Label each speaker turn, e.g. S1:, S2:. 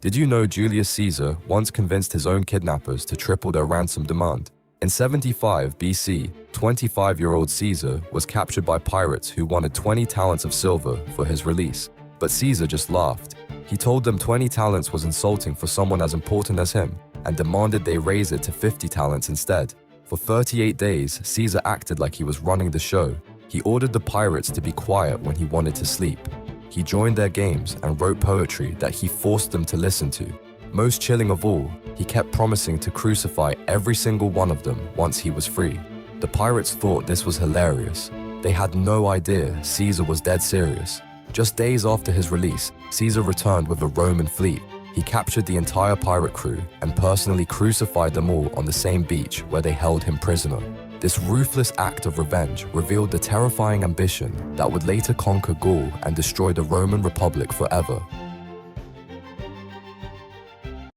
S1: Did you know Julius Caesar once convinced his own kidnappers to triple their ransom demand? In 75 BC, 25-year-old Caesar was captured by pirates who wanted 20 talents of silver for his release. But Caesar just laughed. He told them 20 talents was insulting for someone as important as him and demanded they raise it to 50 talents instead. For 38 days, Caesar acted like he was running the show. He ordered the pirates to be quiet when he wanted to sleep. He joined their games and wrote poetry that he forced them to listen to. Most chilling of all, he kept promising to crucify every single one of them once he was free. The pirates thought this was hilarious. They had no idea Caesar was dead serious. Just days after his release, Caesar returned with a Roman fleet. He captured the entire pirate crew and personally crucified them all on the same beach where they held him prisoner. This ruthless act of revenge revealed the terrifying ambition that would later conquer Gaul and destroy the Roman Republic forever.